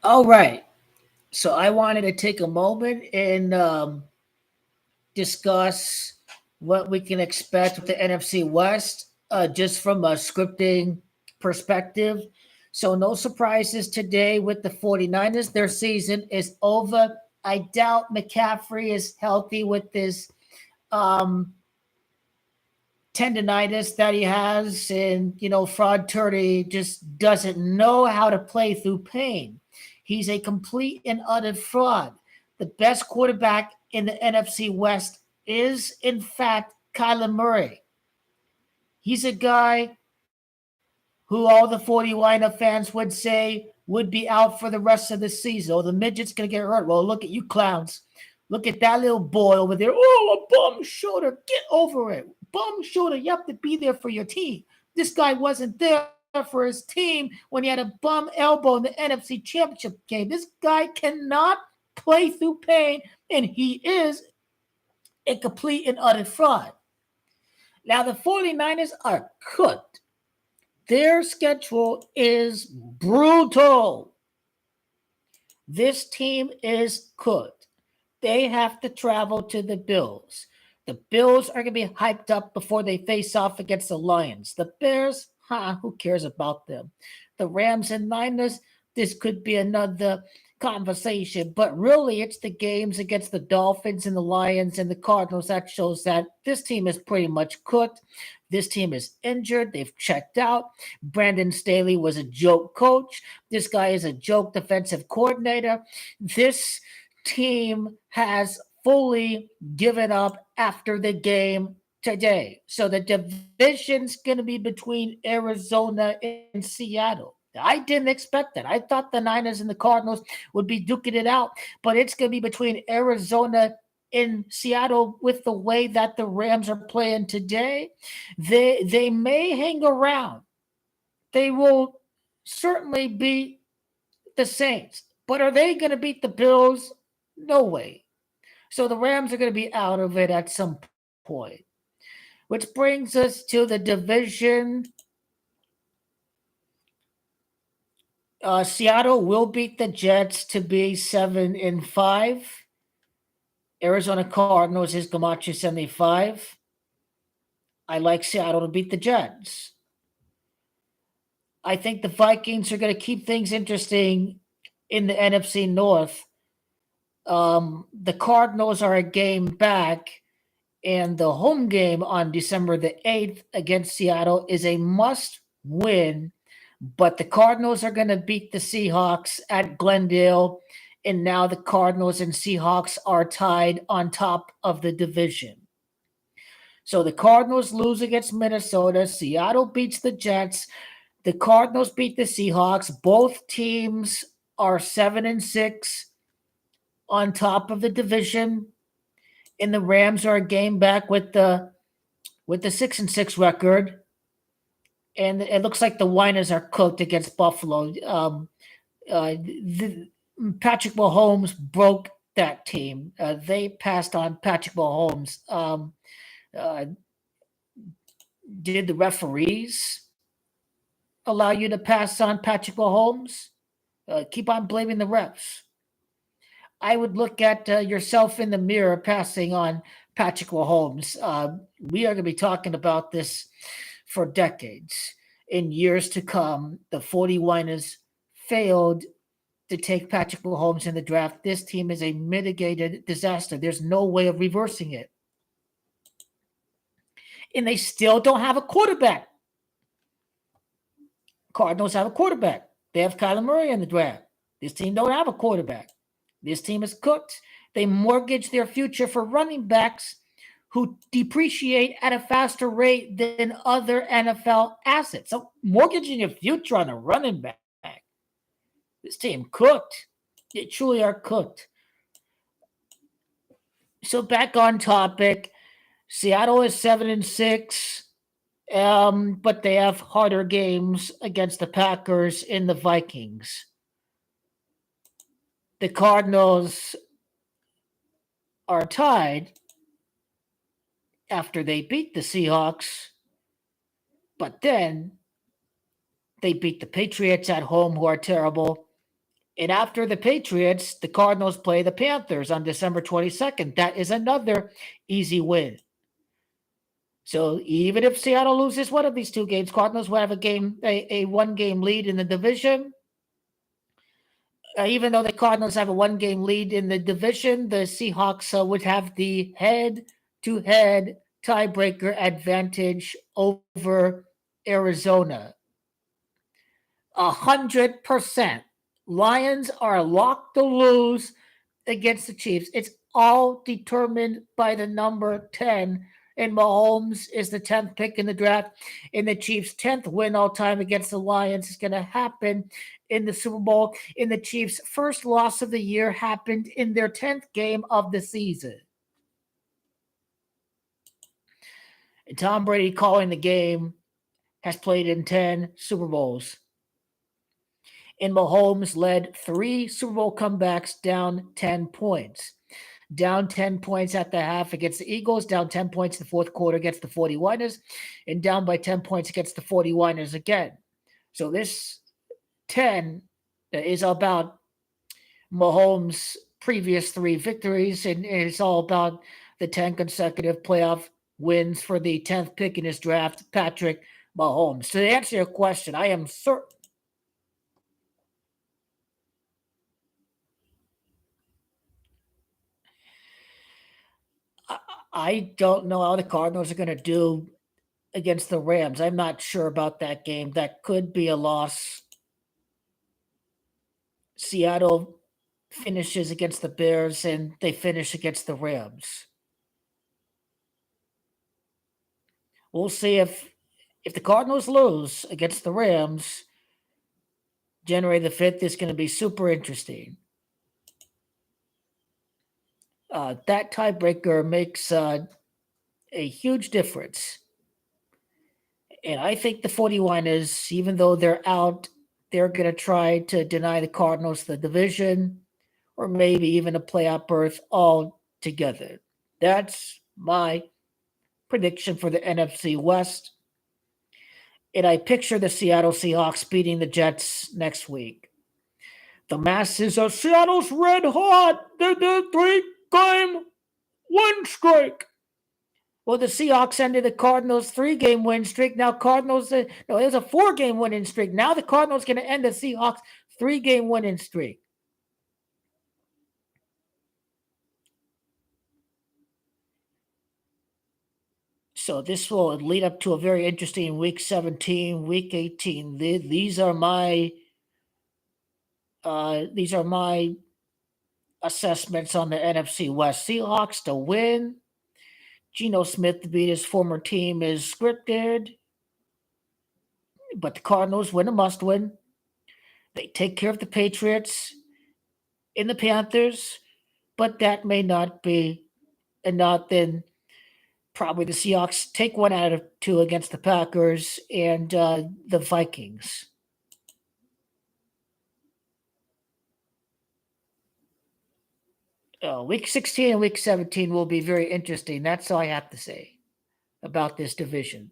All right. So I wanted to take a moment and discuss what we can expect with the NFC West, just from a scripting perspective. So, no surprises today with the 49ers. Their season is over. I doubt McCaffrey is healthy with this um, tendonitis that he has. And, Fraud Turdy just doesn't know how to play through pain. He's a complete and utter fraud. The best quarterback in the NFC West is, in fact, Kyler Murray. He's a guy who all the 49er fans would say would be out for the rest of the season. Oh, the midget's going to get hurt. Well, look at you clowns. Look at that little boy over there. Oh, a bum shoulder. Get over it. Bum shoulder. You have to be there for your team. This guy wasn't there for his team when he had a bum elbow in the NFC Championship game. This guy cannot play through pain, and he is a complete and utter fraud. Now, the 49ers are cooked. Their schedule is brutal. This team is cooked. They have to travel to the Bills. The Bills are going to be hyped up before they face off against the Lions. The Bears, who cares about them? The Rams and Niners, this could be another conversation, but really it's the games against the Dolphins and the Lions and the Cardinals that shows that this team is pretty much cooked. This team is injured. They've checked out. Brandon Staley was a joke coach. This guy is a joke defensive coordinator. This team has fully given up after the game today. So the division's going to be between Arizona and Seattle. I didn't expect that. I thought the Niners and the Cardinals would be duking it out, but it's going to be between Arizona in Seattle with the way that the Rams are playing today. They may hang around. They will certainly beat the Saints, but are they going to beat the Bills? No way. So the Rams are going to be out of it at some point. Which brings us to the division. Seattle will beat the Jets to be 7-5. Arizona Cardinals is Gamache 75. I like Seattle to beat the Jets. I think the Vikings are going to keep things interesting in the NFC North. The Cardinals are a game back, and the home game on December the 8th against Seattle is a must win. But the Cardinals are going to beat the Seahawks at Glendale, and now the Cardinals and Seahawks are tied on top of the division. So the Cardinals lose against Minnesota. Seattle beats the Jets. The Cardinals beat the Seahawks. Both teams are 7-6 on top of the division, and the Rams are a game back with the 6-6 record. And it looks like the Winers are cooked against Buffalo. The, Patrick Mahomes broke that team. They passed on Patrick Mahomes. Uh, did the referees allow you to pass on Patrick Mahomes? Keep on blaming the refs. I would look at yourself in the mirror passing on Patrick Mahomes. We are going to be talking about this for decades. In years to come, the 49ers failed to take Patrick Mahomes in the draft. This team is a mitigated disaster. There's no way of reversing it. And they still don't have a quarterback. Cardinals have a quarterback. They have Kyler Murray in the draft. This team don't have a quarterback. This team is cooked. They mortgage their future for running backs who depreciate at a faster rate than other NFL assets. So mortgaging your future on a running back. This team cooked. They truly are cooked. So back on topic, Seattle is 7-6, but they have harder games against the Packers and the Vikings. The Cardinals are tied after they beat the Seahawks, but then they beat the Patriots at home, who are terrible, And after the Patriots, the Cardinals play the Panthers on December 22nd. That is another easy win. So even if Seattle loses one of these two games, Cardinals will have a one-game lead in the division. Even though the Cardinals have a one-game lead in the division, the Seahawks would have the head-to-head tiebreaker advantage over Arizona. 100%. Lions are locked to lose against the Chiefs. It's all determined by the number 10. And Mahomes is the 10th pick in the draft. And the Chiefs' 10th win all time against the Lions is going to happen in the Super Bowl. And the Chiefs' first loss of the year happened in their 10th game of the season. And Tom Brady calling the game, has played in 10 Super Bowls. And Mahomes led 3 Super Bowl comebacks down 10 points. Down 10 points at the half against the Eagles, down 10 points in the fourth quarter against the 49ers, and down by 10 points against the 49ers again. So this 10 is about Mahomes' previous 3 victories, and it's all about the 10 consecutive playoff wins for the 10th pick in his draft, Patrick Mahomes. To answer your question, I am certain I don't know how the Cardinals are going to do against the Rams. I'm not sure about that game. That could be a loss. Seattle finishes against the Bears and they finish against the Rams. We'll see if the Cardinals lose against the Rams, January the 5th is going to be super interesting. That tiebreaker makes a huge difference. And I think the 49ers, even though they're out, they're going to try to deny the Cardinals the division or maybe even a playoff berth altogether. That's my prediction for the NFC West. And I picture the Seattle Seahawks beating the Jets next week. The masses of Seattle's red hot. They're the 3-game win streak. Well, the Seahawks ended the Cardinals' 3-game win streak. Now Cardinals, it was a 4-game winning streak. Now the Cardinals going to end the Seahawks' 3-game winning streak. So this will lead up to a very interesting Week 17, Week 18. These are my assessments on the NFC West. Seahawks to win. Geno Smith to beat his former team is scripted, but the Cardinals win a must-win. They take care of the Patriots and the Panthers, but that may not be enough. Then probably the Seahawks take 1 out of 2 against the Packers and the Vikings. Week 16 and Week 17 will be very interesting. That's all I have to say about this division.